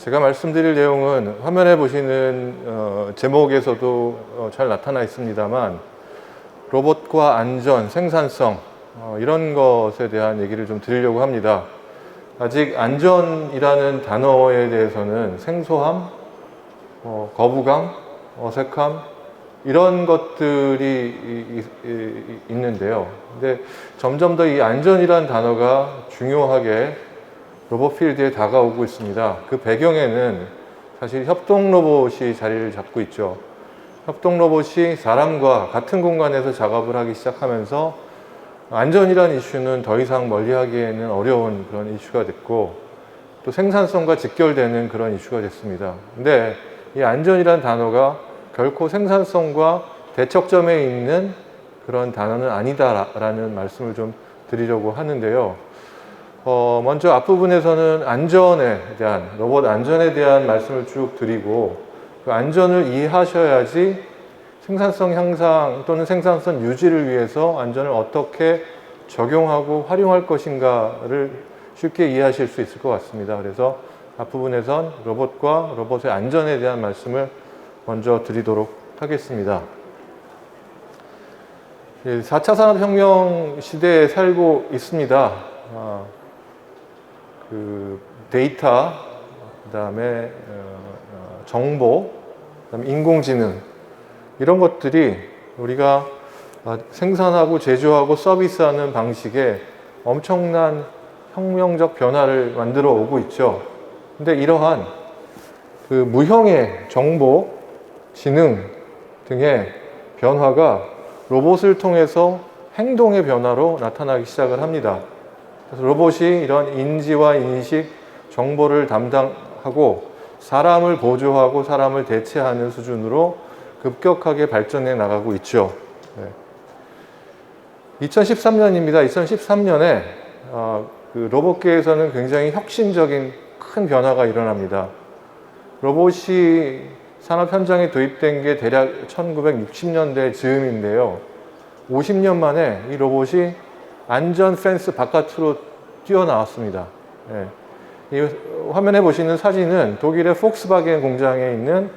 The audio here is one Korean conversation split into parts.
제가 말씀드릴 내용은 화면에 보시는 제목에서도 잘 나타나 있습니다만 로봇과 안전, 생산성 이런 것에 대한 얘기를 좀 드리려고 합니다. 아직 안전이라는 단어에 대해서는 생소함, 거부감, 어색함 이런 것들이 있는데요. 근데 점점 더 이 안전이라는 단어가 중요하게 로봇 필드에 다가오고 있습니다. 그 배경에는 사실 협동 로봇이 자리를 잡고 있죠. 협동 로봇이 사람과 같은 공간에서 작업을 하기 시작하면서 안전이라는 이슈는 더 이상 멀리하기에는 어려운 그런 이슈가 됐고 또 생산성과 직결되는 그런 이슈가 됐습니다. 근데 이 안전이라는 단어가 결코 생산성과 대척점에 있는 그런 단어는 아니다라는 말씀을 좀 드리려고 하는데요. 먼저 앞부분에서는 안전에 대한, 로봇 안전에 대한 말씀을 쭉 드리고 그 안전을 이해하셔야지 생산성 향상 또는 생산성 유지를 위해서 안전을 어떻게 적용하고 활용할 것인가를 쉽게 이해하실 수 있을 것 같습니다. 그래서 앞부분에선 로봇과 로봇의 안전에 대한 말씀을 먼저 드리도록 하겠습니다. 4차 산업혁명 시대에 살고 있습니다. 데이터, 그 다음에 정보, 그 다음에 인공지능 이런 것들이 우리가 생산하고 제조하고 서비스하는 방식에 엄청난 혁명적 변화를 만들어 오고 있죠. 근데 이러한 그 무형의 정보, 지능 등의 변화가 로봇을 통해서 행동의 변화로 나타나기 시작을 합니다. 그래서 로봇이 이런 인지와 인식, 정보를 담당하고 사람을 보조하고 사람을 대체하는 수준으로 급격하게 발전해 나가고 있죠. 2013년입니다. 2013년에 그 로봇계에서는 굉장히 혁신적인 큰 변화가 일어납니다. 로봇이 산업 현장에 도입된 게 대략 1960년대 즈음인데요. 50년 만에 이 로봇이 안전 펜스 바깥으로 뛰어나왔습니다. 이 화면에 보시는 사진은 독일의 폭스바겐 공장에 있는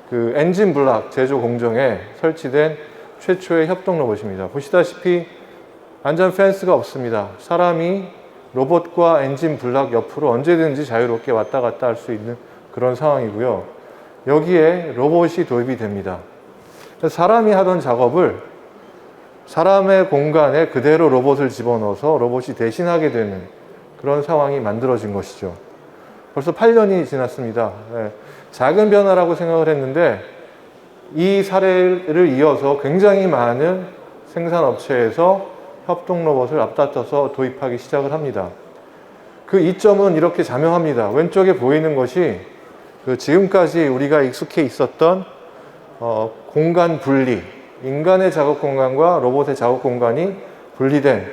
그 엔진 블락 제조 공정에 설치된 최초의 협동 로봇입니다. 보시다시피 안전 펜스가 없습니다. 사람이 로봇과 엔진 블락 옆으로 언제든지 자유롭게 왔다 갔다 할 수 있는 그런 상황이고요. 여기에 로봇이 도입이 됩니다. 사람이 하던 작업을 사람의 공간에 그대로 로봇을 집어넣어서 로봇이 대신하게 되는 그런 상황이 만들어진 것이죠. 벌써 8년이 지났습니다. 작은 변화라고 생각을 했는데 이 사례를 이어서 굉장히 많은 생산업체에서 협동 로봇을 앞다퉈서 도입하기 시작을 합니다. 그 이점은 이렇게 자명합니다. 왼쪽에 보이는 것이 그 지금까지 우리가 익숙해 있었던 공간 분리, 인간의 작업 공간과 로봇의 작업 공간이 분리된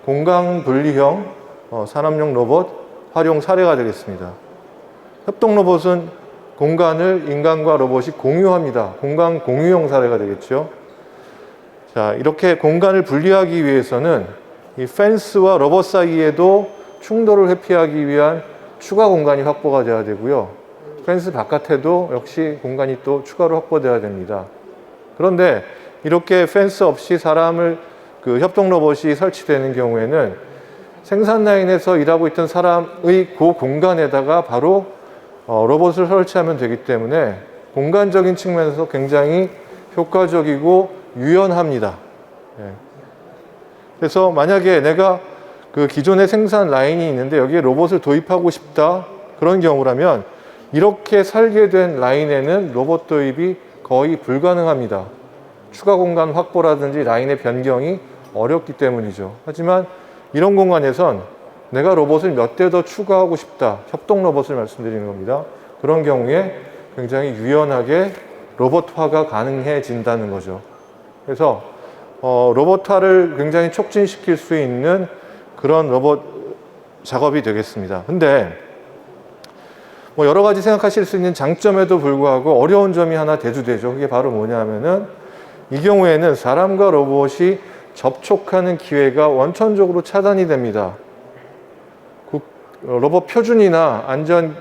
공간 분리형 산업용 로봇 활용 사례가 되겠습니다. 협동 로봇은 공간을 인간과 로봇이 공유합니다. 공간 공유형 사례가 되겠죠. 자, 이렇게 공간을 분리하기 위해서는 이 펜스와 로봇 사이에도 충돌을 회피하기 위한 추가 공간이 확보가 돼야 되고요. 펜스 바깥에도 역시 공간이 또 추가로 확보돼야 됩니다. 그런데 이렇게 펜스 없이 사람을 그 협동 로봇이 설치되는 경우에는 생산 라인에서 일하고 있던 사람의 그 공간에다가 바로 로봇을 설치하면 되기 때문에 공간적인 측면에서 굉장히 효과적이고 유연합니다. 그래서 만약에 내가 그 기존의 생산 라인이 있는데 여기에 로봇을 도입하고 싶다 그런 경우라면 이렇게 설계된 라인에는 로봇 도입이 거의 불가능합니다. 추가 공간 확보라든지 라인의 변경이 어렵기 때문이죠. 하지만 이런 공간에선 내가 로봇을 몇 대 더 추가하고 싶다. 협동 로봇을 말씀드리는 겁니다. 그런 경우에 굉장히 유연하게 로봇화가 가능해진다는 거죠. 그래서 로봇화를 굉장히 촉진시킬 수 있는 그런 로봇 작업이 되겠습니다. 근데 뭐 여러 가지 생각하실 수 있는 장점에도 불구하고 어려운 점이 하나 대두되죠. 그게 바로 뭐냐면은 이 경우에는 사람과 로봇이 접촉하는 기회가 원천적으로 차단이 됩니다. 로봇 표준이나 안전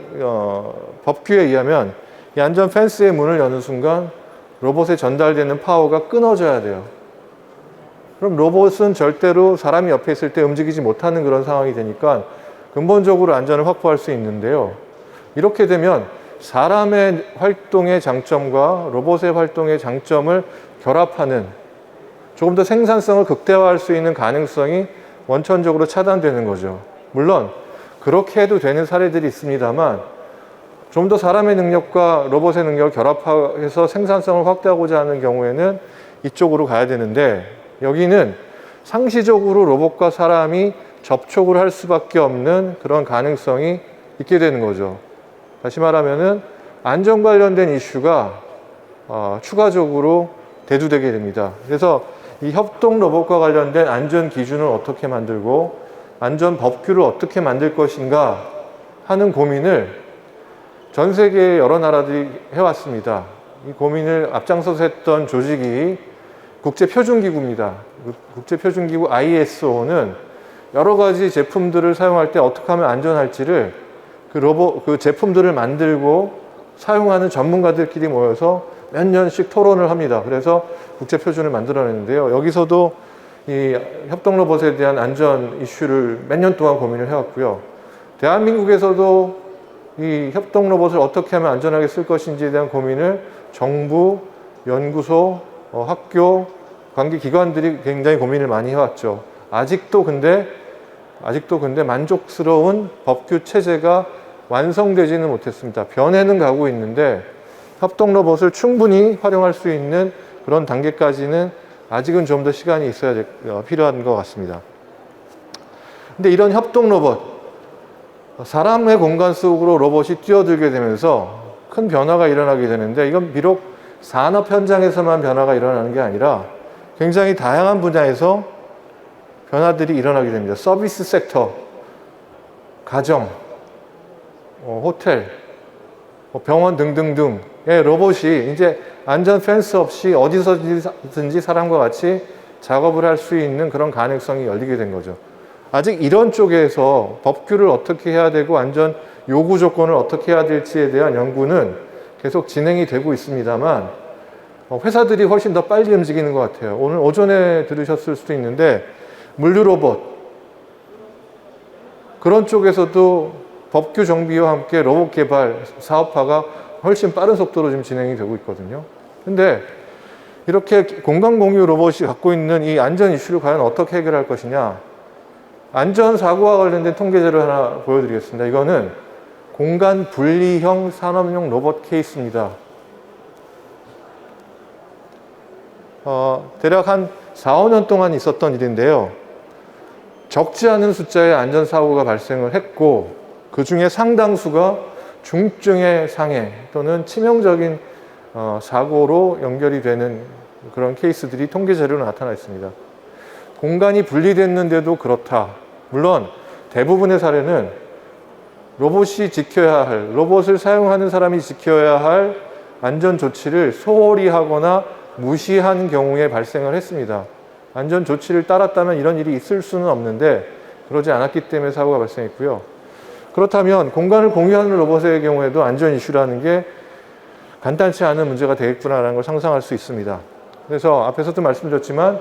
법규에 의하면 이 안전 펜스의 문을 여는 순간 로봇에 전달되는 파워가 끊어져야 돼요. 그럼 로봇은 절대로 사람이 옆에 있을 때 움직이지 못하는 그런 상황이 되니까 근본적으로 안전을 확보할 수 있는데요. 이렇게 되면 사람의 활동의 장점과 로봇의 활동의 장점을 결합하는 조금 더 생산성을 극대화할 수 있는 가능성이 원천적으로 차단되는 거죠. 물론 그렇게 해도 되는 사례들이 있습니다만 좀 더 사람의 능력과 로봇의 능력을 결합해서 생산성을 확대하고자 하는 경우에는 이쪽으로 가야 되는데 여기는 상시적으로 로봇과 사람이 접촉을 할 수밖에 없는 그런 가능성이 있게 되는 거죠. 다시 말하면은 안전 관련된 이슈가 추가적으로 대두되게 됩니다. 그래서 이 협동 로봇과 관련된 안전 기준을 어떻게 만들고 안전 법규를 어떻게 만들 것인가 하는 고민을 전 세계 여러 나라들이 해왔습니다. 이 고민을 앞장서서 했던 조직이 국제표준기구입니다. 국제표준기구 ISO는 여러 가지 제품들을 사용할 때 어떻게 하면 안전할지를 그 제품들을 만들고 사용하는 전문가들끼리 모여서 몇 년씩 토론을 합니다. 그래서 국제표준을 만들어냈는데요. 여기서도 이 협동로봇에 대한 안전 이슈를 몇 년 동안 고민을 해왔고요. 대한민국에서도 이 협동로봇을 어떻게 하면 안전하게 쓸 것인지에 대한 고민을 정부, 연구소, 학교, 관계기관들이 굉장히 고민을 많이 해왔죠. 아직도 근데 만족스러운 법규 체제가 완성되지는 못했습니다. 변해는 가고 있는데 협동로봇을 충분히 활용할 수 있는 그런 단계까지는 아직은 좀 더 시간이 필요한 것 같습니다. 근데 이런 협동로봇, 사람의 공간 속으로 로봇이 뛰어들게 되면서 큰 변화가 일어나게 되는데 이건 비록 산업 현장에서만 변화가 일어나는 게 아니라 굉장히 다양한 분야에서 변화들이 일어나게 됩니다. 서비스 섹터, 가정, 호텔, 병원 등등등의 로봇이 이제 안전 펜스 없이 어디서든지 사람과 같이 작업을 할 수 있는 그런 가능성이 열리게 된 거죠. 아직 이런 쪽에서 법규를 어떻게 해야 되고 안전 요구 조건을 어떻게 해야 될지에 대한 연구는 계속 진행이 되고 있습니다만 회사들이 훨씬 더 빨리 움직이는 것 같아요. 오늘 오전에 들으셨을 수도 있는데 물류 로봇, 그런 쪽에서도 법규 정비와 함께 로봇 개발 사업화가 훨씬 빠른 속도로 지금 진행이 되고 있거든요. 근데 이렇게 공간 공유 로봇이 갖고 있는 이 안전 이슈를 과연 어떻게 해결할 것이냐. 안전사고와 관련된 통계자료 하나 보여드리겠습니다. 이거는 공간 분리형 산업용 로봇 케이스입니다. 대략 한 4, 5년 동안 있었던 일인데요. 적지 않은 숫자의 안전사고가 발생을 했고 그 중에 상당수가 중증의 상해 또는 치명적인 사고로 연결이 되는 그런 케이스들이 통계자료로 나타나 있습니다. 공간이 분리됐는데도 그렇다. 물론 대부분의 사례는 로봇이 지켜야 할, 로봇을 사용하는 사람이 지켜야 할 안전 조치를 소홀히 하거나 무시한 경우에 발생을 했습니다. 안전 조치를 따랐다면 이런 일이 있을 수는 없는데 그러지 않았기 때문에 사고가 발생했고요. 그렇다면 공간을 공유하는 로봇의 경우에도 안전 이슈라는 게 간단치 않은 문제가 되겠구나라는 걸 상상할 수 있습니다. 그래서 앞에서도 말씀드렸지만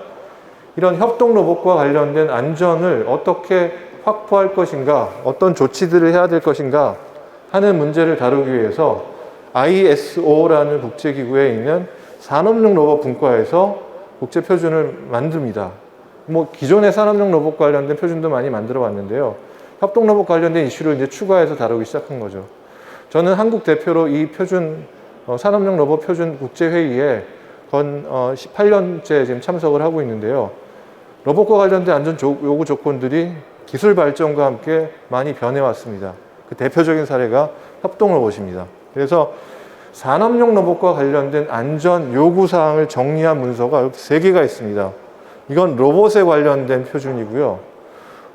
이런 협동 로봇과 관련된 안전을 어떻게 확보할 것인가, 어떤 조치들을 해야 될 것인가 하는 문제를 다루기 위해서 ISO라는 국제기구에 있는 산업용 로봇 분과에서 국제 표준을 만듭니다. 기존의 산업용 로봇 관련된 표준도 많이 만들어 왔는데요. 협동 로봇 관련된 이슈를 이제 추가해서 다루기 시작한 거죠. 저는 한국 대표로 이 표준, 산업용 로봇 표준 국제회의에 건 18년째 지금 참석을 하고 있는데요. 로봇과 관련된 안전 요구 조건들이 기술 발전과 함께 많이 변해왔습니다. 그 대표적인 사례가 협동 로봇입니다. 그래서 산업용 로봇과 관련된 안전 요구사항을 정리한 문서가 이렇게 3개가 있습니다. 이건 로봇에 관련된 표준이고요.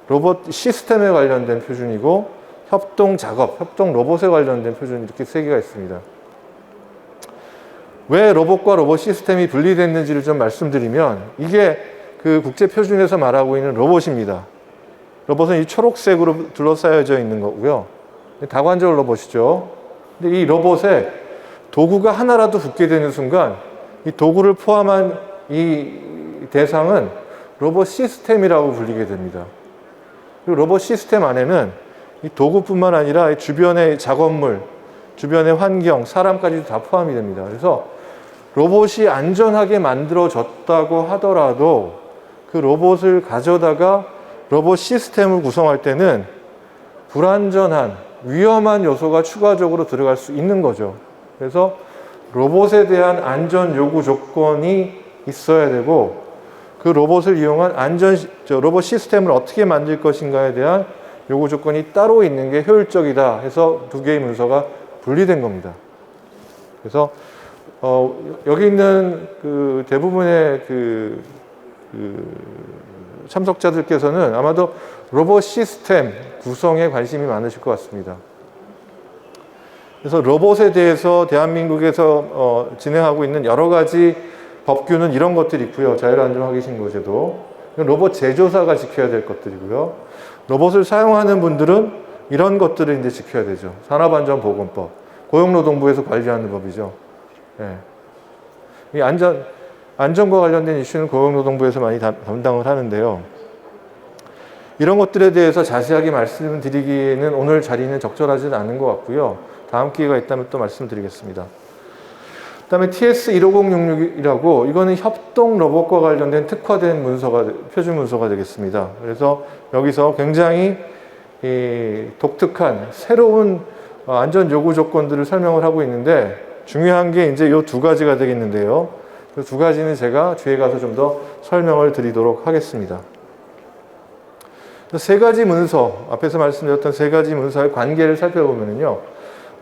로봇 시스템에 관련된 표준이고 협동 작업, 협동 로봇에 관련된 표준 이렇게 3개가 있습니다. 왜 로봇과 로봇 시스템이 분리됐는지를 좀 말씀드리면 이게 그 국제 표준에서 말하고 있는 로봇입니다. 로봇은 이 초록색으로 둘러싸여져 있는 거고요. 다관절 로봇이죠. 근데 이 로봇에 도구가 하나라도 붙게 되는 순간 이 도구를 포함한 이 대상은 로봇 시스템이라고 불리게 됩니다. 그리고 로봇 시스템 안에는 이 도구뿐만 아니라 주변의 작업물, 주변의 환경, 사람까지도 다 포함이 됩니다. 그래서 로봇이 안전하게 만들어졌다고 하더라도 그 로봇을 가져다가 로봇 시스템을 구성할 때는 불안전한, 위험한 요소가 추가적으로 들어갈 수 있는 거죠. 그래서 로봇에 대한 안전 요구 조건이 있어야 되고 그 로봇을 이용한 로봇 시스템을 어떻게 만들 것인가에 대한 요구 조건이 따로 있는 게 효율적이다 해서 두 개의 문서가 분리된 겁니다. 그래서 여기 있는 그 대부분의 참석자들께서는 아마도 로봇 시스템 구성에 관심이 많으실 것 같습니다. 그래서 로봇에 대해서 대한민국에서 진행하고 있는 여러 가지 법규는 이런 것들이 있고요. 자율안전화기신고제도. 로봇 제조사가 지켜야 될 것들이고요. 로봇을 사용하는 분들은 이런 것들을 이제 지켜야 되죠. 산업안전보건법, 고용노동부에서 관리하는 법이죠. 네. 이 안전과 관련된 이슈는 고용노동부에서 많이 담당을 하는데요. 이런 것들에 대해서 자세하게 말씀드리기에는 오늘 자리는 적절하지는 않은 것 같고요. 다음 기회가 있다면 또 말씀드리겠습니다. 그 다음에 TS15066이라고 이거는 협동 로봇과 관련된 특화된 표준 문서가 되겠습니다. 그래서 여기서 굉장히 독특한 새로운 안전 요구 조건들을 설명을 하고 있는데 중요한 게 이제 이 두 가지가 되겠는데요. 그 두 가지는 제가 뒤에 가서 좀 더 설명을 드리도록 하겠습니다. 세 가지 문서, 앞에서 말씀드렸던 세 가지 문서의 관계를 살펴보면요.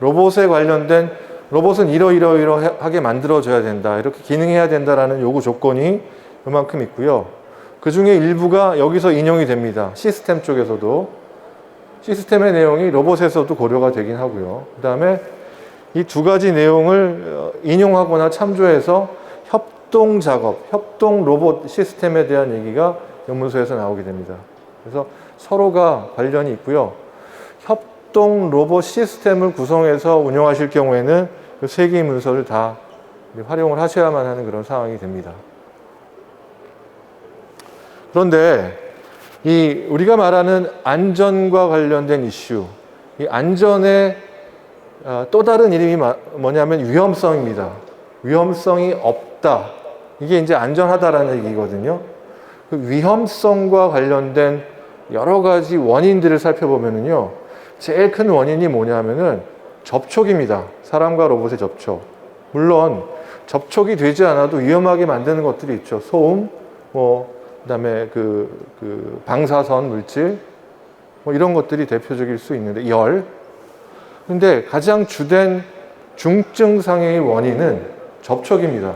로봇에 관련된 로봇은 이러이러하게 만들어져야 된다. 이렇게 기능해야 된다라는 요구 조건이 이만큼 있고요. 그 중에 일부가 여기서 인용이 됩니다. 시스템 쪽에서도. 시스템의 내용이 로봇에서도 고려가 되긴 하고요. 그 다음에 이 두 가지 내용을 인용하거나 참조해서 협동 작업, 협동 로봇 시스템에 대한 얘기가 영문서에서 나오게 됩니다. 그래서 서로가 관련이 있고요. 협동 로봇 시스템을 구성해서 운영하실 경우에는 그 세 개의 문서를 다 활용을 하셔야만 하는 그런 상황이 됩니다. 그런데 우리가 말하는 안전과 관련된 이슈, 이 안전의 또 다른 이름이 뭐냐면 위험성입니다. 위험성이 없다. 이게 이제 안전하다라는 얘기거든요. 그 위험성과 관련된 여러 가지 원인들을 살펴보면요. 제일 큰 원인이 뭐냐면은 접촉입니다. 사람과 로봇의 접촉. 물론 접촉이 되지 않아도 위험하게 만드는 것들이 있죠. 소음, 그다음에 방사선 물질, 이런 것들이 대표적일 수 있는데 열. 근데 가장 주된 중증상해의 원인은 접촉입니다.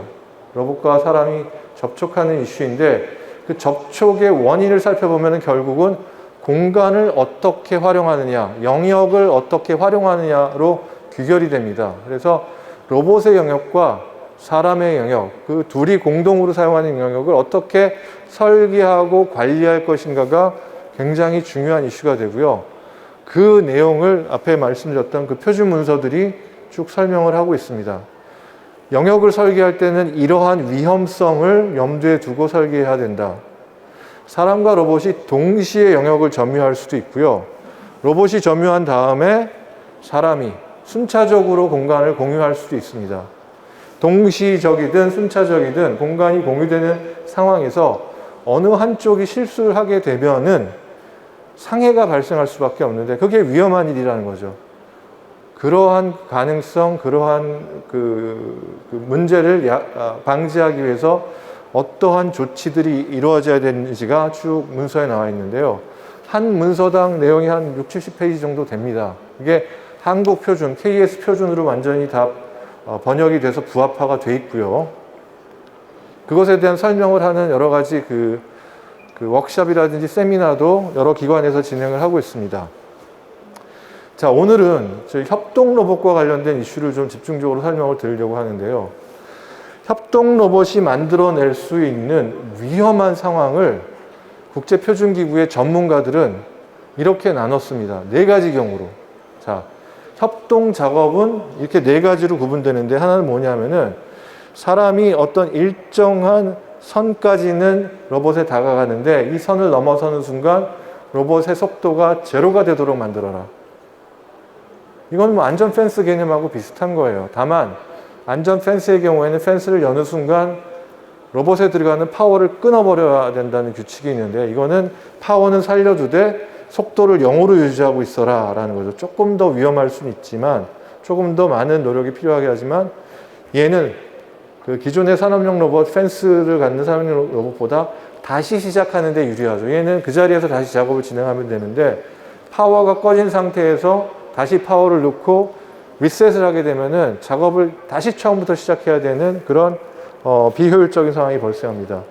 로봇과 사람이 접촉하는 이슈인데 그 접촉의 원인을 살펴보면 결국은 공간을 어떻게 활용하느냐, 영역을 어떻게 활용하느냐로 귀결이 됩니다. 그래서 로봇의 영역과 사람의 영역, 그 둘이 공동으로 사용하는 영역을 어떻게 설계하고 관리할 것인가가 굉장히 중요한 이슈가 되고요. 그 내용을 앞에 말씀드렸던 그 표준 문서들이 쭉 설명을 하고 있습니다. 영역을 설계할 때는 이러한 위험성을 염두에 두고 설계해야 된다. 사람과 로봇이 동시에 영역을 점유할 수도 있고요. 로봇이 점유한 다음에 사람이 순차적으로 공간을 공유할 수도 있습니다. 동시적이든 순차적이든 공간이 공유되는 상황에서 어느 한쪽이 실수를 하게 되면은 상해가 발생할 수밖에 없는데 그게 위험한 일이라는 거죠. 그러한 가능성, 그러한 문제를 방지하기 위해서 어떠한 조치들이 이루어져야 되는지가 쭉 문서에 나와 있는데요. 한 문서당 내용이 한 60, 70페이지 정도 됩니다. 이게 한국 표준, KS 표준으로 완전히 다 번역이 돼서 부합화가 돼 있고요. 그것에 대한 설명을 하는 여러 가지 그 워크숍이라든지 세미나도 여러 기관에서 진행을 하고 있습니다. 자, 오늘은 저희 협동 로봇과 관련된 이슈를 좀 집중적으로 설명을 드리려고 하는데요. 협동 로봇이 만들어낼 수 있는 위험한 상황을 국제표준기구의 전문가들은 이렇게 나눴습니다. 네 가지 경우로. 자, 협동 작업은 이렇게 네 가지로 구분되는데, 하나는 뭐냐면은 사람이 어떤 일정한 선까지는 로봇에 다가가는데 이 선을 넘어서는 순간 로봇의 속도가 제로가 되도록 만들어라. 이건 뭐 안전 펜스 개념하고 비슷한 거예요. 다만 안전 펜스의 경우에는 펜스를 여는 순간 로봇에 들어가는 파워를 끊어버려야 된다는 규칙이 있는데, 이거는 파워는 살려두되 속도를 0으로 유지하고 있어라 라는 거죠. 조금 더 위험할 수는 있지만, 조금 더 많은 노력이 필요하게 하지만, 얘는 그 기존의 산업용 로봇, 펜스를 갖는 산업용 로봇보다 다시 시작하는 데 유리하죠. 얘는 그 자리에서 다시 작업을 진행하면 되는데, 파워가 꺼진 상태에서 다시 파워를 넣고 리셋을 하게 되면은 작업을 다시 처음부터 시작해야 되는 그런 비효율적인 상황이 발생합니다.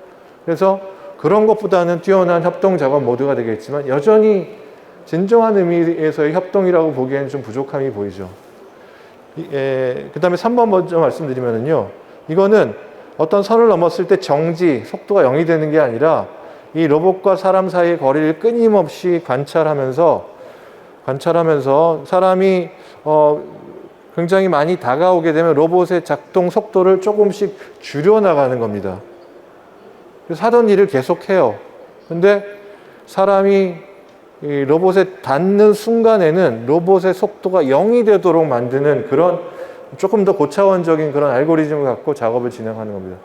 그래서 그런 것보다는 뛰어난 협동 작업 모드가 되겠지만, 여전히 진정한 의미에서의 협동이라고 보기에는 좀 부족함이 보이죠. 그 다음에 3번 먼저 말씀드리면요, 이거는 어떤 선을 넘었을 때 정지, 속도가 0이 되는 게 아니라 이 로봇과 사람 사이의 거리를 끊임없이 관찰하면서 사람이 굉장히 많이 다가오게 되면 로봇의 작동 속도를 조금씩 줄여나가는 겁니다. 그래서 하던 일을 계속해요. 근데 사람이 이 로봇에 닿는 순간에는 로봇의 속도가 0이 되도록 만드는 그런 조금 더 고차원적인 그런 알고리즘을 갖고 작업을 진행하는 겁니다.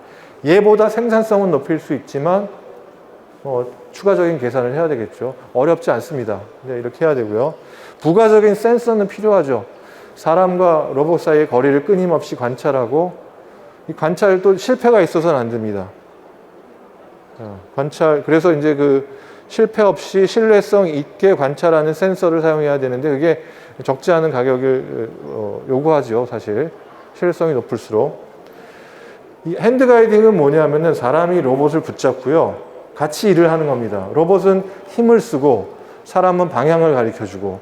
얘보다 생산성은 높일 수 있지만 추가적인 계산을 해야 되겠죠. 어렵지 않습니다. 근데 이렇게 해야 되고요. 부가적인 센서는 필요하죠. 사람과 로봇 사이의 거리를 끊임없이 관찰하고, 이 관찰도 실패가 있어서는 안 됩니다. 그래서 이제 그 실패 없이 신뢰성 있게 관찰하는 센서를 사용해야 되는데, 그게 적지 않은 가격을 요구하죠, 사실. 신뢰성이 높을수록. 이 핸드 가이딩은 뭐냐면은 사람이 로봇을 붙잡고요, 같이 일을 하는 겁니다. 로봇은 힘을 쓰고 사람은 방향을 가르쳐주고,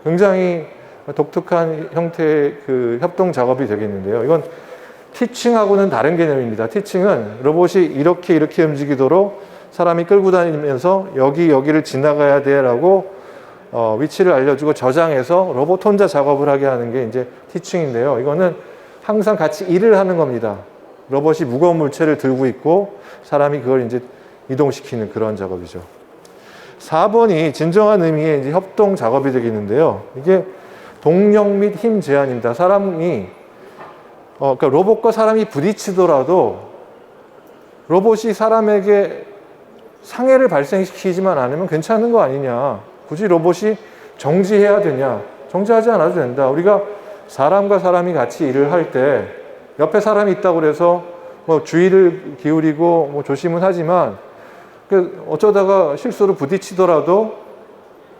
굉장히 독특한 형태의 그 협동 작업이 되겠는데요. 이건 티칭하고는 다른 개념입니다. 티칭은 로봇이 이렇게 움직이도록 사람이 끌고 다니면서 여기를 지나가야 돼 라고 위치를 알려주고 저장해서 로봇 혼자 작업을 하게 하는 게 이제 티칭인데요. 이거는 항상 같이 일을 하는 겁니다. 로봇이 무거운 물체를 들고 있고 사람이 그걸 이제 이동시키는 그런 작업이죠. 4번이 진정한 의미의 이제 협동 작업이 되겠는데요. 이게 동력 및 힘 제한입니다. 사람이 그러니까 로봇과 사람이 부딪히더라도 로봇이 사람에게 상해를 발생시키지만 않으면 괜찮은 거 아니냐. 굳이 로봇이 정지해야 되냐. 정지하지 않아도 된다. 우리가 사람과 사람이 같이 일을 할 때 옆에 사람이 있다고 그래서 주의를 기울이고 조심은 하지만 어쩌다가 실수로 부딪히더라도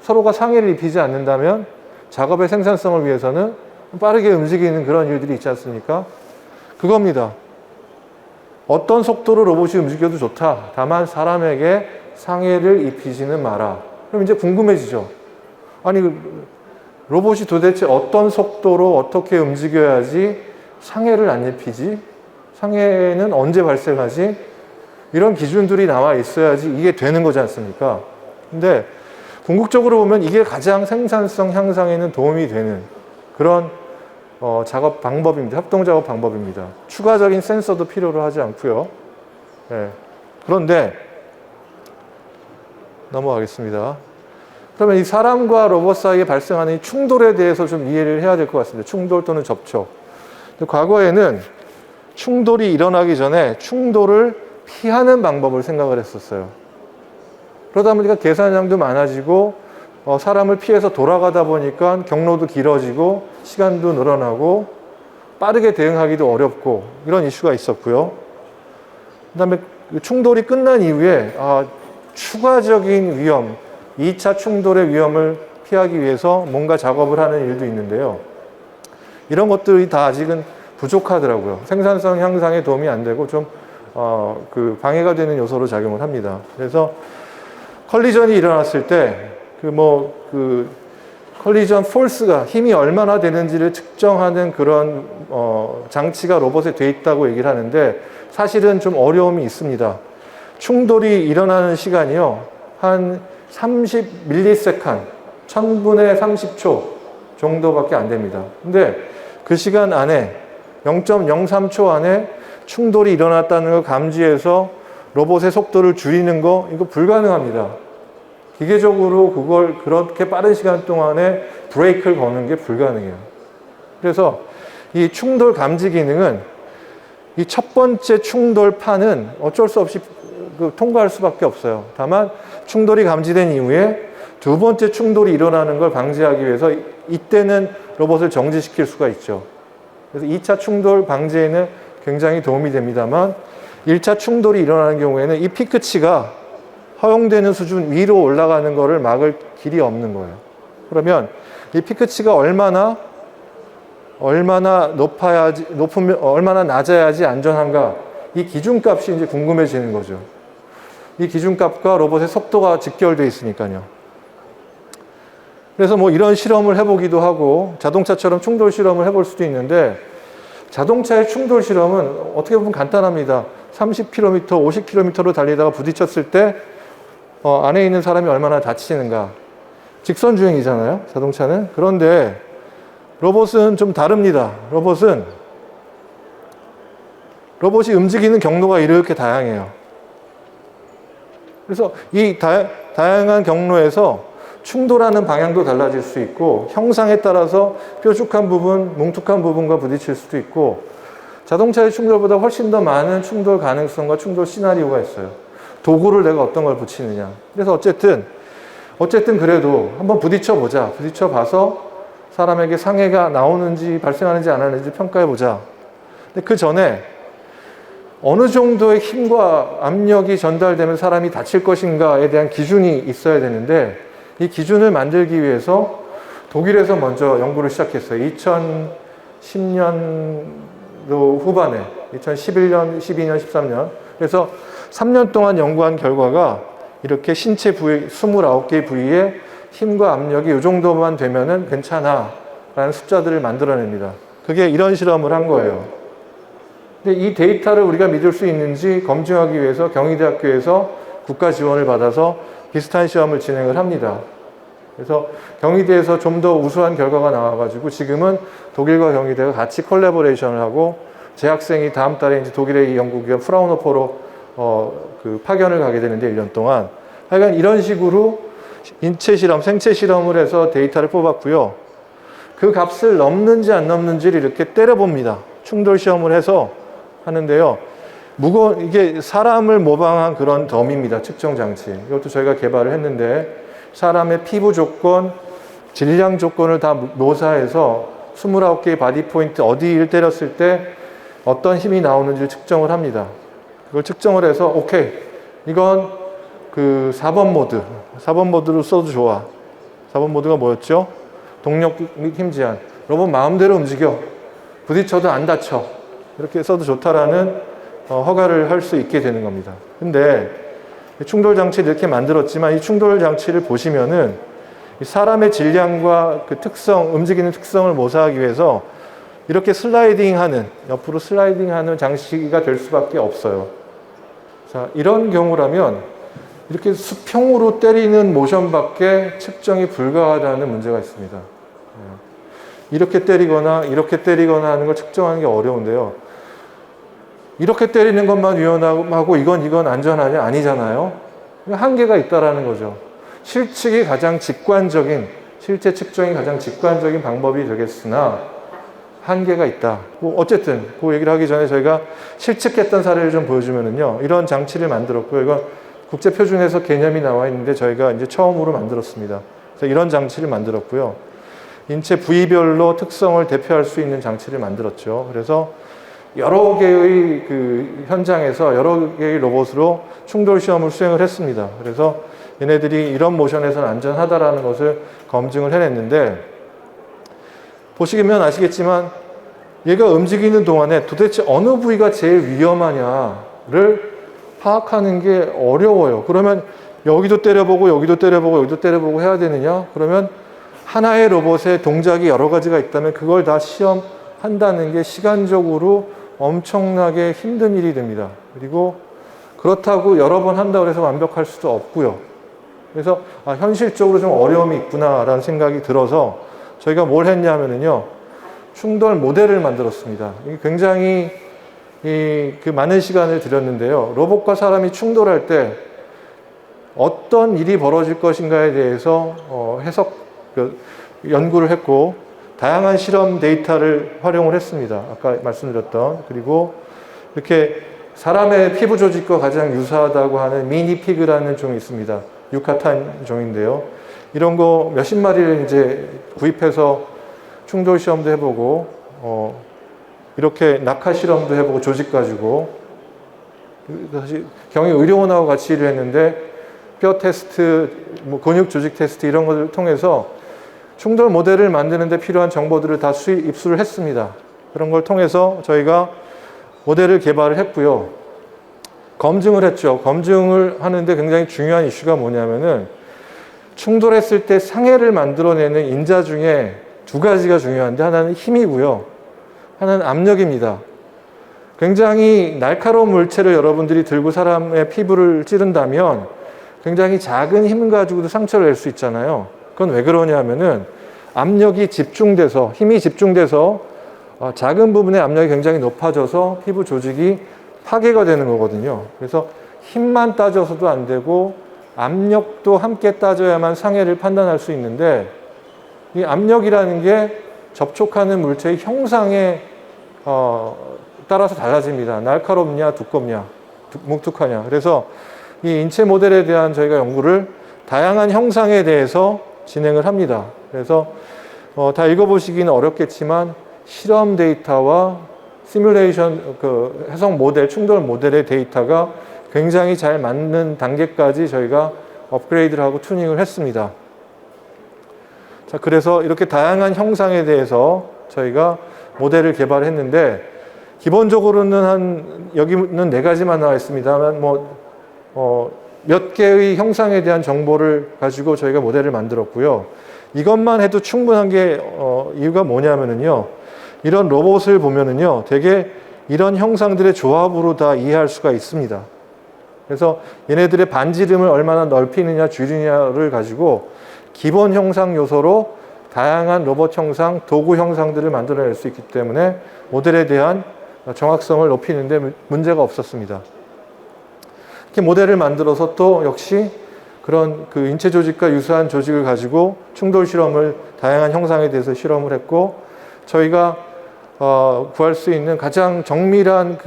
서로가 상해를 입히지 않는다면 작업의 생산성을 위해서는 빠르게 움직이는 그런 일들이 있지 않습니까? 그겁니다. 어떤 속도로 로봇이 움직여도 좋다. 다만 사람에게 상해를 입히지는 마라. 그럼 이제 궁금해지죠. 아니, 로봇이 도대체 어떤 속도로 어떻게 움직여야지 상해를 안 입히지? 상해는 언제 발생하지? 이런 기준들이 나와 있어야지 이게 되는 거지 않습니까? 근데 궁극적으로 보면 이게 가장 생산성 향상에는 도움이 되는 그런 작업 방법입니다. 협동 작업 방법입니다. 추가적인 센서도 필요로 하지 않고요. 네. 그런데 넘어가겠습니다. 그러면 이 사람과 로봇 사이에 발생하는 이 충돌에 대해서 좀 이해를 해야 될 것 같습니다. 충돌 또는 접촉. 과거에는 충돌이 일어나기 전에 충돌을 피하는 방법을 생각을 했었어요. 그러다 보니까 계산량도 많아지고 사람을 피해서 돌아가다 보니까 경로도 길어지고 시간도 늘어나고 빠르게 대응하기도 어렵고 이런 이슈가 있었고요. 그 다음에 충돌이 끝난 이후에 추가적인 위험, 2차 충돌의 위험을 피하기 위해서 뭔가 작업을 하는 일도 있는데요. 이런 것들이 다 아직은 부족하더라고요. 생산성 향상에 도움이 안 되고 좀 방해가 되는 요소로 작용을 합니다. 그래서 컬리전이 일어났을 때 컬리전 포스가 힘이 얼마나 되는지를 측정하는 그런 장치가 로봇에 돼 있다고 얘기를 하는데 사실은 좀 어려움이 있습니다. 충돌이 일어나는 시간이요. 한 30 밀리세컨, 1000분의 30초 정도밖에 안 됩니다. 근데 그 시간 안에 0.03초 안에 충돌이 일어났다는 걸 감지해서 로봇의 속도를 줄이는 거 이거 불가능합니다. 기계적으로 그걸 그렇게 빠른 시간 동안에 브레이크를 거는 게 불가능해요. 그래서 이 충돌 감지 기능은 이 첫 번째 충돌판은 어쩔 수 없이 통과할 수밖에 없어요. 다만 충돌이 감지된 이후에 두 번째 충돌이 일어나는 걸 방지하기 위해서 이때는 로봇을 정지시킬 수가 있죠. 그래서 2차 충돌 방지에는 굉장히 도움이 됩니다만 1차 충돌이 일어나는 경우에는 이 피크치가 허용되는 수준 위로 올라가는 것을 막을 길이 없는 거예요. 그러면 이 피크치가 얼마나 얼마나 낮아야지 안전한가? 이 기준값이 이제 궁금해지는 거죠. 이 기준값과 로봇의 속도가 직결되어 있으니까요. 그래서 뭐 이런 실험을 해보기도 하고 자동차처럼 충돌 실험을 해볼 수도 있는데 자동차의 충돌 실험은 어떻게 보면 간단합니다. 30km, 50km로 달리다가 부딪혔을 때 안에 있는 사람이 얼마나 다치는가. 직선 주행이잖아요, 자동차는. 그런데 로봇은 좀 다릅니다. 로봇이 움직이는 경로가 이렇게 다양해요. 그래서 이 다양한 경로에서 충돌하는 방향도 달라질 수 있고 형상에 따라서 뾰족한 부분, 뭉툭한 부분과 부딪힐 수도 있고 자동차의 충돌보다 훨씬 더 많은 충돌 가능성과 충돌 시나리오가 있어요. 도구를 내가 어떤 걸 붙이느냐. 그래서 어쨌든 그래도 한번 부딪혀보자. 부딪혀봐서 사람에게 상해가 나오는지 발생하는지 안 하는지 평가해보자. 근데 그 전에 어느 정도의 힘과 압력이 전달되면 사람이 다칠 것인가에 대한 기준이 있어야 되는데 이 기준을 만들기 위해서 독일에서 먼저 연구를 시작했어요. 2010년도 후반에 2011년, 12년, 13년 그래서 3년 동안 연구한 결과가 이렇게 신체 부위 29개의 부위에 힘과 압력이 이 정도만 되면은 괜찮아 라는 숫자들을 만들어냅니다. 그게 이런 실험을 한 거예요. 근데 이 데이터를 우리가 믿을 수 있는지 검증하기 위해서 경희대학교에서 국가 지원을 받아서 비슷한 시험을 진행을 합니다. 그래서 경희대에서 좀 더 우수한 결과가 나와가지고 지금은 독일과 경희대가 같이 콜라보레이션을 하고 제 학생이 다음 달에 이제 독일의 이 연구기관 프라우노포로 파견을 가게 되는데 1년 동안 하여간 이런 식으로 인체 실험, 생체 실험을 해서 데이터를 뽑았고요. 그 값을 넘는지 안 넘는지를 이렇게 때려봅니다. 충돌 시험을 해서 하는데요. 이게 사람을 모방한 그런 덤입니다. 측정 장치. 이것도 저희가 개발을 했는데 사람의 피부 조건, 질량 조건을 다 묘사해서 29개의 바디 포인트 어디를 때렸을 때 어떤 힘이 나오는지를 측정을 합니다. 그걸 측정을 해서 오케이. 이건 그 4번 모드. 4번 모드로 써도 좋아. 4번 모드가 뭐였죠? 동력 및 힘 제한. 로봇 마음대로 움직여. 부딪혀도 안 다쳐. 이렇게 써도 좋다라는 허가를 할 수 있게 되는 겁니다. 근데 충돌 장치를 이렇게 만들었지만 이 충돌 장치를 보시면은 사람의 질량과 그 특성, 움직이는 특성을 묘사하기 위해서 이렇게 옆으로 슬라이딩하는 장치가 될 수밖에 없어요. 자, 이런 경우라면 이렇게 수평으로 때리는 모션밖에 측정이 불가하다는 문제가 있습니다. 이렇게 때리거나 하는 걸 측정하는 게 어려운데요. 이렇게 때리는 것만 위험하고 이건 안전하냐? 아니잖아요. 한계가 있다라는 거죠. 실측이 가장 직관적인, 실제 측정이 가장 직관적인 방법이 되겠으나 한계가 있다. 어쨌든 그 얘기를 하기 전에 저희가 실측했던 사례를 좀 보여주면은요. 이런 장치를 만들었고요. 이건 국제표준에서 개념이 나와 있는데 저희가 이제 처음으로 만들었습니다. 그래서 이런 장치를 만들었고요. 인체 부위별로 특성을 대표할 수 있는 장치를 만들었죠. 그래서 여러 개의 그 현장에서 여러 개의 로봇으로 충돌 시험을 수행을 했습니다. 그래서 얘네들이 이런 모션에서는 안전하다라는 것을 검증을 해냈는데 보시면 아시겠지만 얘가 움직이는 동안에 도대체 어느 부위가 제일 위험하냐를 파악하는 게 어려워요. 그러면 여기도 때려보고 여기도 때려보고 여기도 때려보고 해야 되느냐? 그러면 하나의 로봇에 동작이 여러 가지가 있다면 그걸 다 시험한다는 게 시간적으로 엄청나게 힘든 일이 됩니다. 그리고 그렇다고 여러 번 한다고 해서 완벽할 수도 없고요. 그래서 현실적으로 좀 어려움이 있구나라는 생각이 들어서 저희가 뭘 했냐면요. 충돌 모델을 만들었습니다. 이게 굉장히 그 많은 시간을 들였는데요. 로봇과 사람이 충돌할 때 어떤 일이 벌어질 것인가에 대해서 연구를 했고, 다양한 실험 데이터를 활용을 했습니다. 아까 말씀드렸던. 그리고 이렇게 사람의 피부 조직과 가장 유사하다고 하는 미니 피그라는 종이 있습니다. 유카탄 종인데요. 이런 거 몇십 마리를 이제 구입해서 충돌 시험도 해보고, 이렇게 낙하 실험도 해보고, 조직 가지고, 사실 경희 의료원하고 같이 일을 했는데, 뼈 테스트, 근육 조직 테스트 이런 것을 통해서 충돌 모델을 만드는데 필요한 정보들을 다 입수를 했습니다. 그런 걸 통해서 저희가 모델을 개발을 했고요. 검증을 했죠. 검증을 하는데 굉장히 중요한 이슈가 뭐냐면은 충돌했을 때 상해를 만들어내는 인자 중에 두 가지가 중요한데, 하나는 힘이고요. 하나는 압력입니다. 굉장히 날카로운 물체를 여러분들이 들고 사람의 피부를 찌른다면 굉장히 작은 힘 가지고도 상처를 낼 수 있잖아요. 그건 왜 그러냐면은 압력이 집중돼서, 힘이 집중돼서 작은 부분의 압력이 굉장히 높아져서 피부 조직이 파괴가 되는 거거든요. 그래서 힘만 따져서도 안 되고 압력도 함께 따져야만 상해를 판단할 수 있는데, 이 압력이라는 게 접촉하는 물체의 형상에 따라서 달라집니다. 날카롭냐, 두껍냐, 뭉툭하냐. 그래서 이 인체 모델에 대한 저희가 연구를 다양한 형상에 대해서 진행을 합니다. 그래서 다 읽어보시기는 어렵겠지만 실험 데이터와 시뮬레이션, 해석 모델, 충돌 모델의 데이터가 굉장히 잘 맞는 단계까지 저희가 업그레이드를 하고 튜닝을 했습니다. 자, 그래서 이렇게 다양한 형상에 대해서 저희가 모델을 개발했는데, 기본적으로는 여기는 4가지만 나와 있습니다만, 몇 개의 형상에 대한 정보를 가지고 저희가 모델을 만들었고요. 이것만 해도 충분한 게, 이유가 뭐냐면은요. 이런 로봇을 보면은요. 되게 이런 형상들의 조합으로 다 이해할 수가 있습니다. 그래서 얘네들의 반지름을 얼마나 넓히느냐, 줄이느냐를 가지고 기본 형상 요소로 다양한 로봇 형상, 도구 형상들을 만들어낼 수 있기 때문에 모델에 대한 정확성을 높이는 데 문제가 없었습니다. 이렇게 모델을 만들어서 또 역시 그런 인체 조직과 유사한 조직을 가지고 충돌 실험을, 다양한 형상에 대해서 실험을 했고, 저희가 구할 수 있는 가장 정밀한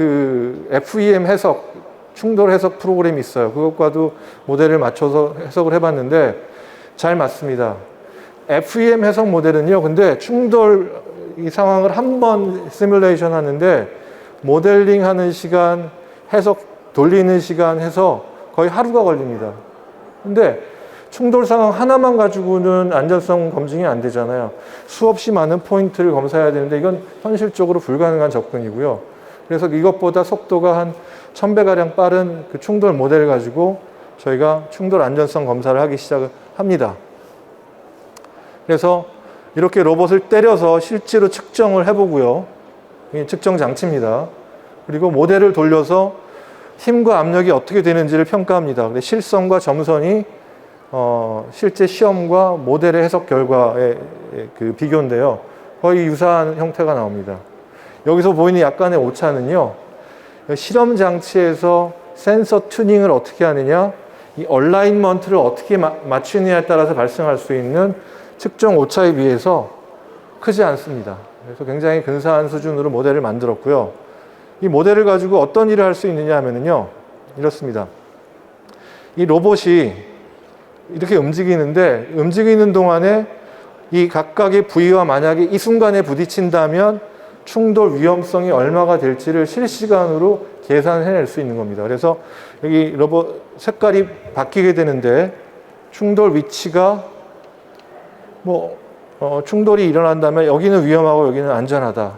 FEM 해석, 충돌 해석 프로그램이 있어요. 그것과도 모델을 맞춰서 해석을 해봤는데 잘 맞습니다. FEM 해석 모델은요, 근데 충돌 이 상황을 한 번 시뮬레이션 하는데 모델링 하는 시간, 해석 돌리는 시간 해서 거의 하루가 걸립니다. 근데 충돌 상황 하나만 가지고는 안전성 검증이 안 되잖아요. 수없이 많은 포인트를 검사해야 되는데 이건 현실적으로 불가능한 접근이고요. 그래서 이것보다 속도가 한 1000배가량 빠른 충돌 모델을 가지고 저희가 충돌 안전성 검사를 하기 시작을 합니다. 그래서 이렇게 로봇을 때려서 실제로 측정을 해보고요. 이게 측정 장치입니다. 그리고 모델을 돌려서 힘과 압력이 어떻게 되는지를 평가합니다. 실성과 점선이 실제 시험과 모델의 해석 결과의 비교인데요. 거의 유사한 형태가 나옵니다. 여기서 보이는 약간의 오차는요. 실험 장치에서 센서 튜닝을 어떻게 하느냐, 이 얼라인먼트를 어떻게 맞추느냐에 따라서 발생할 수 있는 측정 오차에 비해서 크지 않습니다. 그래서 굉장히 근사한 수준으로 모델을 만들었고요. 이 모델을 가지고 어떤 일을 할 수 있느냐 하면요. 이렇습니다. 이 로봇이 이렇게 움직이는데 움직이는 동안에 이 각각의 부위와 만약에 이 순간에 부딪힌다면 충돌 위험성이 얼마가 될지를 실시간으로 계산해낼 수 있는 겁니다. 그래서 여기 로봇 색깔이 바뀌게 되는데 충돌 위치가 충돌이 일어난다면 여기는 위험하고 여기는 안전하다.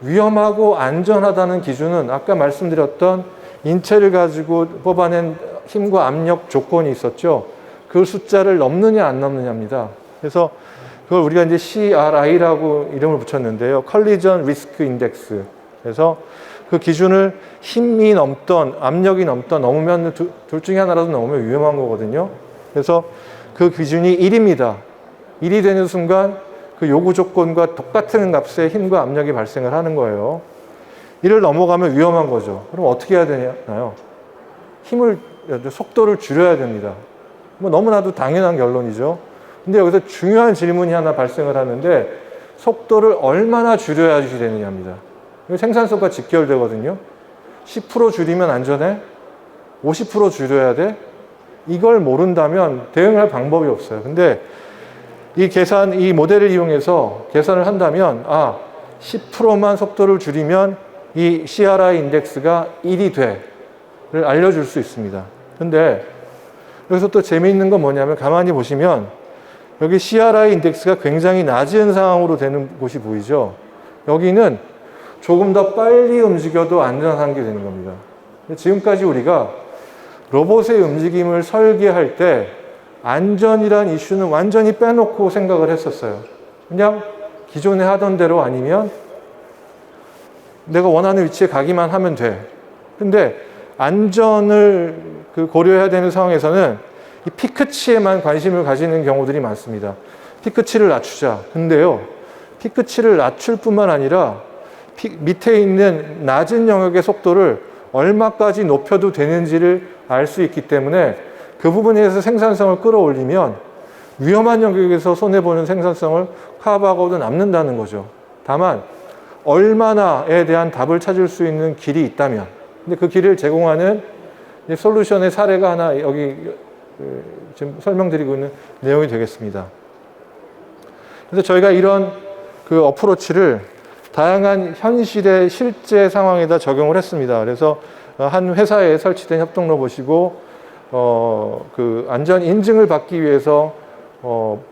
위험하고 안전하다는 기준은 아까 말씀드렸던 인체를 가지고 뽑아낸 힘과 압력 조건이 있었죠. 그 숫자를 넘느냐 안 넘느냐입니다. 그래서 그걸 우리가 이제 CRI라고 이름을 붙였는데요. Collision Risk Index. 그래서 그 기준을 힘이 넘던 압력이 넘던 넘으면 둘 중에 하나라도 넘으면 위험한 거거든요. 그래서 그 기준이 1입니다. 1이 되는 순간 그 요구 조건과 똑같은 값의 힘과 압력이 발생을 하는 거예요. 이를 넘어가면 위험한 거죠. 그럼 어떻게 해야 되나요? 속도를 줄여야 됩니다. 뭐 너무나도 당연한 결론이죠. 근데 여기서 중요한 질문이 하나 발생을 하는데 속도를 얼마나 줄여야지 되느냐입니다. 생산성과 직결되거든요. 10% 줄이면 안전해? 50% 줄여야 돼? 이걸 모른다면 대응할 방법이 없어요. 근데 이 모델을 이용해서 계산을 한다면 10%만 속도를 줄이면 이 CRI 인덱스가 1이 돼를 알려줄 수 있습니다. 근데 여기서 또 재미있는 건 뭐냐면 가만히 보시면 여기 CRI 인덱스가 굉장히 낮은 상황으로 되는 곳이 보이죠. 여기는 조금 더 빨리 움직여도 안전한 게 되는 겁니다. 지금까지 우리가 로봇의 움직임을 설계할 때 안전이란 이슈는 완전히 빼놓고 생각을 했었어요. 그냥 기존에 하던 대로 아니면 내가 원하는 위치에 가기만 하면 돼. 근데 안전을 고려해야 되는 상황에서는 이 피크치에만 관심을 가지는 경우들이 많습니다. 피크치를 낮추자. 근데요, 피크치를 낮출 뿐만 아니라 밑에 있는 낮은 영역의 속도를 얼마까지 높여도 되는지를 알 수 있기 때문에 그 부분에서 생산성을 끌어올리면 위험한 영역에서 손해보는 생산성을 커버하고도 남는다는 거죠. 다만 얼마나에 대한 답을 찾을 수 있는 길이 있다면, 근데 그 길을 제공하는 솔루션의 사례가 하나 여기 지금 설명드리고 있는 내용이 되겠습니다. 그래서 저희가 이런 어프로치를 다양한 현실의 실제 상황에다 적용을 했습니다. 그래서 한 회사에 설치된 협동 로봇이고 안전 인증을 받기 위해서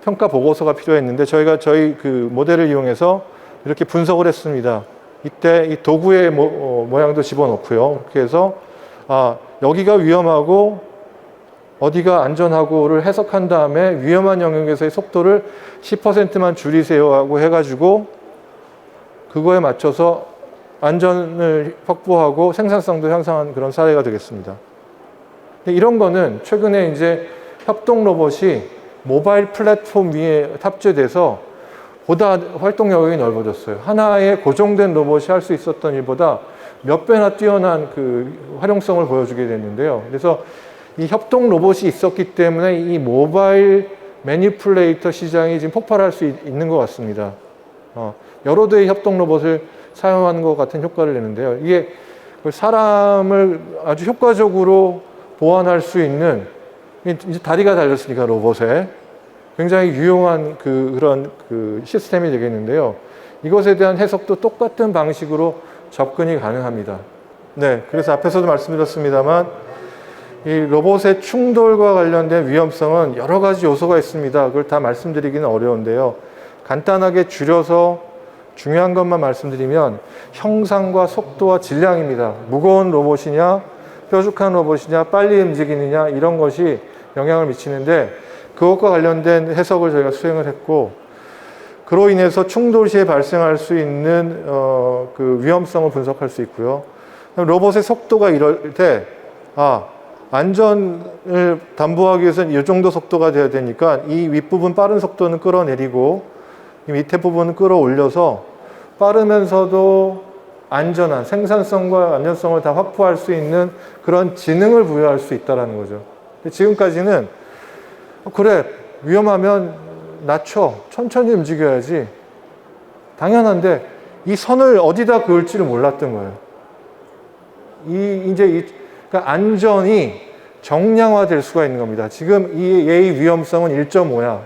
평가 보고서가 필요했는데 저희 모델을 이용해서 이렇게 분석을 했습니다. 이때 이 도구의 모양도 집어넣고요. 그렇게 해서 여기가 위험하고 어디가 안전하고를 해석한 다음에 위험한 영역에서의 속도를 10%만 줄이세요 하고 해가지고 그거에 맞춰서 안전을 확보하고 생산성도 향상한 그런 사례가 되겠습니다. 이런 거는 최근에 이제 협동 로봇이 모바일 플랫폼 위에 탑재돼서 보다 활동 영역이 넓어졌어요. 하나의 고정된 로봇이 할 수 있었던 일보다 몇 배나 뛰어난 활용성을 보여주게 됐는데요. 그래서 이 협동 로봇이 있었기 때문에 이 모바일 매니플레이터 시장이 지금 폭발할 수 있는 것 같습니다. 여러 대의 협동 로봇을 사용하는 것 같은 효과를 내는데요. 이게 사람을 아주 효과적으로 보완할 수 있는, 이제 다리가 달렸으니까 로봇에 굉장히 유용한 그런 시스템이 되겠는데요. 이것에 대한 해석도 똑같은 방식으로 접근이 가능합니다. 네, 그래서 앞에서도 말씀드렸습니다만 이 로봇의 충돌과 관련된 위험성은 여러 가지 요소가 있습니다. 그걸 다 말씀드리기는 어려운데요. 간단하게 줄여서 중요한 것만 말씀드리면 형상과 속도와 질량입니다. 무거운 로봇이냐, 뾰족한 로봇이냐, 빨리 움직이느냐 이런 것이 영향을 미치는데 그것과 관련된 해석을 저희가 수행을 했고 그로 인해서 충돌 시에 발생할 수 있는 위험성을 분석할 수 있고요. 로봇의 속도가 이럴 때 안전을 담보하기 위해서는 이 정도 속도가 돼야 되니까 이 윗부분 빠른 속도는 끌어내리고 이 밑에 부분은 끌어올려서 빠르면서도 안전한 생산성과 안전성을 다 확보할 수 있는 그런 지능을 부여할 수 있다는 거죠. 지금까지는 그래 위험하면 낮춰 천천히 움직여야지 당연한데 이 선을 어디다 그을지를 몰랐던 거예요. 그러니까 안전이 정량화될 수가 있는 겁니다. 지금 얘의 위험성은 1.5야.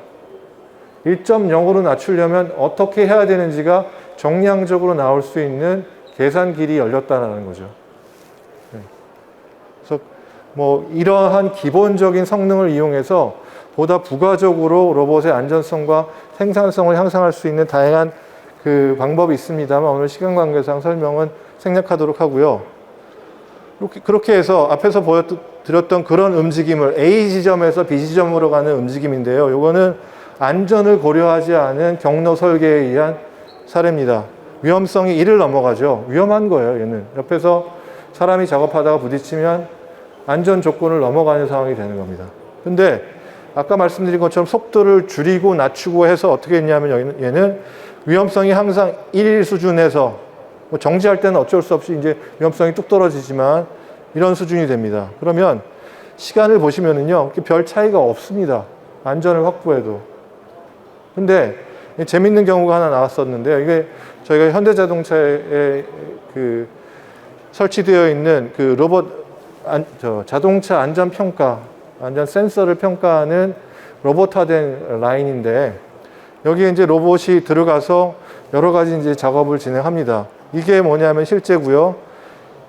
1.0으로 낮추려면 어떻게 해야 되는지가 정량적으로 나올 수 있는 계산 길이 열렸다는 거죠. 그래서 이러한 기본적인 성능을 이용해서 보다 부가적으로 로봇의 안전성과 생산성을 향상할 수 있는 다양한 방법이 있습니다만 오늘 시간 관계상 설명은 생략하도록 하고요. 그렇게 해서 앞에서 보여드렸던 그런 움직임을 A 지점에서 B 지점으로 가는 움직임인데요. 이거는 안전을 고려하지 않은 경로 설계에 의한 사례입니다. 위험성이 1을 넘어가죠. 위험한 거예요, 얘는. 옆에서 사람이 작업하다가 부딪히면 안전 조건을 넘어가는 상황이 되는 겁니다. 근데 아까 말씀드린 것처럼 속도를 줄이고 낮추고 해서 어떻게 했냐면 얘는 위험성이 항상 1 수준에서 뭐 정지할 때는 어쩔 수 없이 이제 위험성이 뚝 떨어지지만 이런 수준이 됩니다. 그러면 시간을 보시면은요, 별 차이가 없습니다. 안전을 확보해도. 근데 재밌는 경우가 하나 나왔었는데요. 이게 저희가 현대자동차에 그 설치되어 있는 그 자동차 안전 평가, 안전 센서를 평가하는 로봇화된 라인인데 여기에 이제 로봇이 들어가서 여러 가지 이제 작업을 진행합니다. 이게 뭐냐면 실제고요.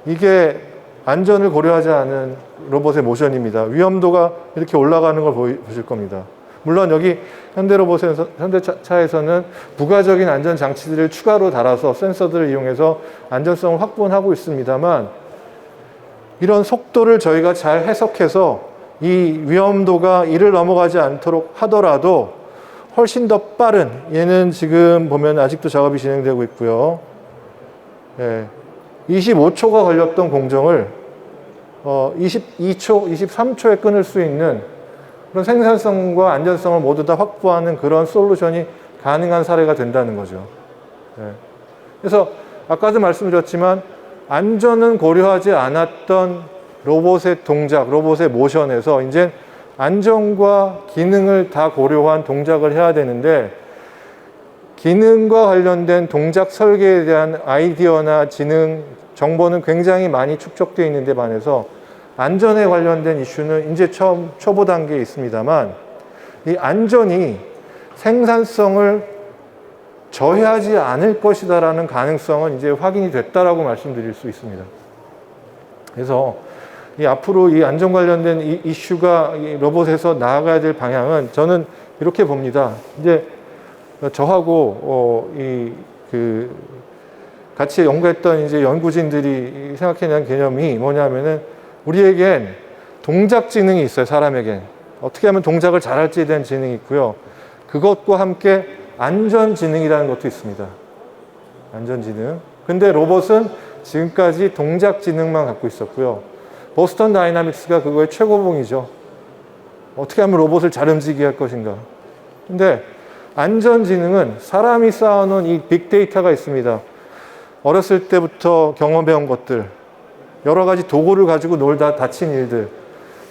이게 안전을 고려하지 않은 로봇의 모션입니다. 위험도가 이렇게 올라가는 걸 보실 겁니다. 물론 여기 현대차에서는 부가적인 안전 장치들을 추가로 달아서 센서들을 이용해서 안전성을 확보하고 있습니다만 이런 속도를 저희가 잘 해석해서 이 위험도가 이를 넘어가지 않도록 하더라도 훨씬 더 빠른, 얘는 지금 보면 아직도 작업이 진행되고 있고요. 25초가 걸렸던 공정을 22초, 23초에 끊을 수 있는 그런 생산성과 안전성을 모두 다 확보하는 그런 솔루션이 가능한 사례가 된다는 거죠. 그래서 아까도 말씀드렸지만 안전은 고려하지 않았던 로봇의 동작, 로봇의 모션에서 이제 안전과 기능을 다 고려한 동작을 해야 되는데 기능과 관련된 동작 설계에 대한 아이디어나 지능, 정보는 굉장히 많이 축적되어 있는 데 반해서 안전에 관련된 이슈는 이제 초보 단계에 있습니다만 이 안전이 생산성을 저해하지 않을 것이다라는 가능성은 이제 확인이 됐다라고 말씀드릴 수 있습니다. 그래서 앞으로 이 안전 관련된 이 이슈가 이 로봇에서 나아가야 될 방향은 저는 이렇게 봅니다. 이제 저하고 같이 연구했던 이제 연구진들이 생각해낸 개념이 뭐냐면은 우리에겐 동작 지능이 있어요. 사람에겐 어떻게 하면 동작을 잘할지에 대한 지능이 있고요. 그것과 함께 안전 지능이라는 것도 있습니다. 안전 지능. 근데 로봇은 지금까지 동작 지능만 갖고 있었고요. 보스턴 다이나믹스가 그거의 최고봉이죠. 어떻게 하면 로봇을 잘 움직이게 할 것인가. 근데 안전지능은 사람이 쌓아놓은 이 빅데이터가 있습니다. 어렸을 때부터 경험해온 것들, 여러 가지 도구를 가지고 놀다 다친 일들,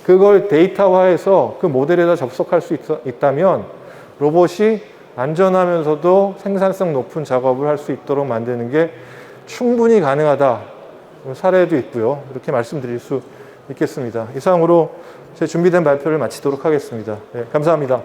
그걸 데이터화해서 그 모델에다 접속할 수 있다면 로봇이 안전하면서도 생산성 높은 작업을 할 수 있도록 만드는 게 충분히 가능하다. 사례도 있고요. 이렇게 말씀드릴 수 있겠습니다. 이상으로 제 준비된 발표를 마치도록 하겠습니다. 네, 감사합니다.